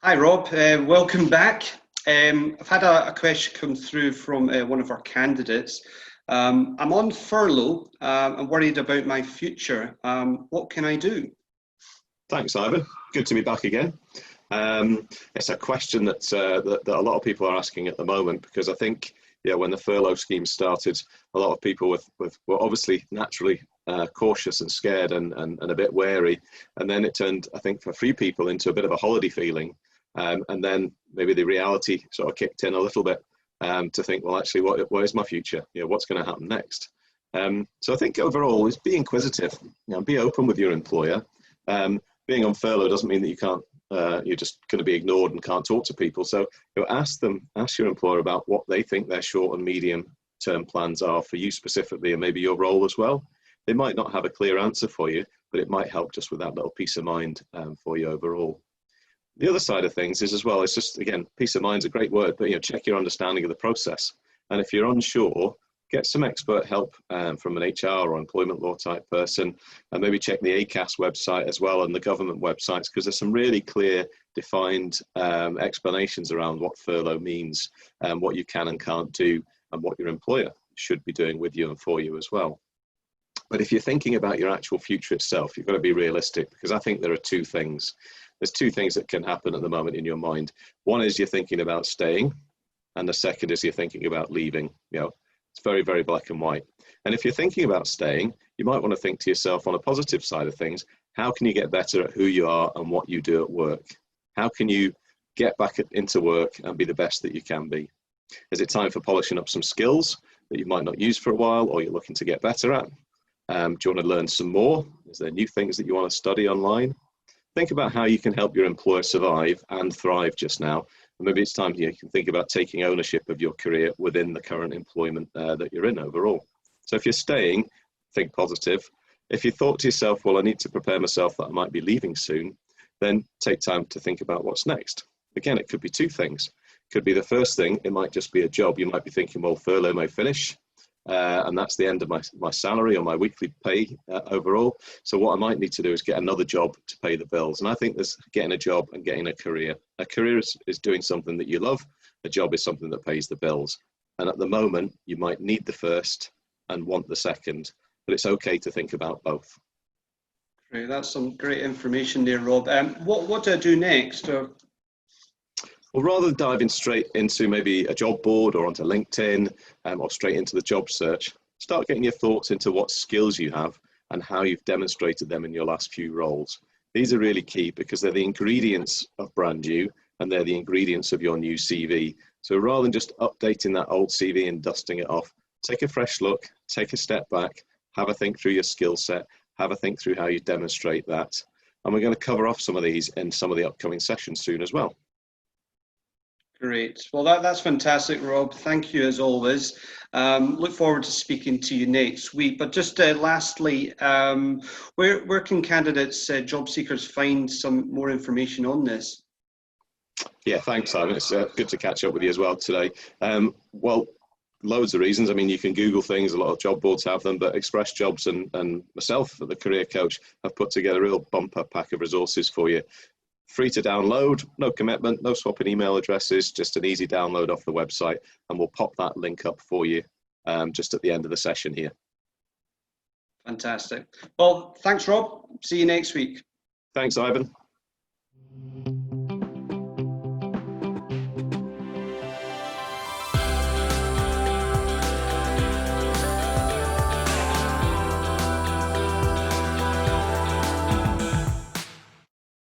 Hi Rob, welcome back. I've had a question come through from one of our candidates. I'm on furlough. I'm worried about my future. What can I do? Thanks, Ivan. Good to be back again. It's a question that a lot of people are asking at the moment, because I think when the furlough scheme started, a lot of people were obviously naturally cautious and scared and a bit wary, and then it turned, I think, for a few people into a bit of a holiday feeling, and then maybe the reality sort of kicked in a little bit to think, well, actually, what is my future? What's going to happen next? So I think overall is be inquisitive, be open with your employer. Being on furlough doesn't mean that you can't, you're just going to be ignored and can't talk to people. So ask your employer about what they think their short and medium term plans are for you specifically, and maybe your role as well. They might not have a clear answer for you, but it might help just with that little peace of mind for you overall. The other side of things is as well, it's just, again, peace of mind is a great word, but check your understanding of the process. And if you're unsure, get some expert help from an HR or employment law type person, and maybe check the ACAS website as well and the government websites, because there's some really clear, defined explanations around what furlough means and what you can and can't do and what your employer should be doing with you and for you as well. But if you're thinking about your actual future itself, you've got to be realistic, because I think there are two things. There's two things that can happen at the moment in your mind. One is you're thinking about staying, and the second is you're thinking about leaving. It's very, very black and white. And if you're thinking about staying, you might want to think to yourself, on a positive side of things, how can you get better at who you are and what you do at work? How can you get back into work and be the best that you can be? Is it time for polishing up some skills that you might not use for a while, or you're looking to get better at? Do you want to learn some more? Is there new things that you want to study online? Think about how you can help your employer survive and thrive just now. And maybe it's time you can think about taking ownership of your career within the current employment that you're in overall. So if you're staying, think positive. If you thought to yourself, well, I need to prepare myself that I might be leaving soon, then take time to think about what's next. Again, it could be two things. It could be the first thing, it might just be a job. You might be thinking, well, furlough may finish, and that's the end of my salary or my weekly pay overall. So what I might need to do is get another job to pay the bills. And I think there's getting a job and getting a career. A career is doing something that you love. A job is something that pays the bills. And at the moment, you might need the first and want the second, but it's okay to think about both. Great, that's some great information there, Rob. What do I do next? Well, rather than diving straight into maybe a job board or onto LinkedIn or straight into the job search, start getting your thoughts into what skills you have and how you've demonstrated them in your last few roles. These are really key, because they're the ingredients of brand new, and they're the ingredients of your new CV. So rather than just updating that old CV and dusting it off, take a fresh look, take a step back, have a think through your skill set, have a think through how you demonstrate that. And we're going to cover off some of these in some of the upcoming sessions soon as well. Great. Well, that's fantastic, Rob. Thank you as always. Look forward to speaking to you next week. But just lastly, where can candidates, job seekers, find some more information on this? Yeah, thanks, Simon. It's good to catch up with you as well today. Well, loads of reasons. I mean, you can Google things. A lot of job boards have them, but Express Jobs and myself, the career coach, have put together a real bumper pack of resources for you. Free to download, no commitment, no swapping email addresses, just an easy download off the website, and we'll pop that link up for you just at the end of the session here. Fantastic. Well, thanks, Rob. See you next week. Thanks, Ivan.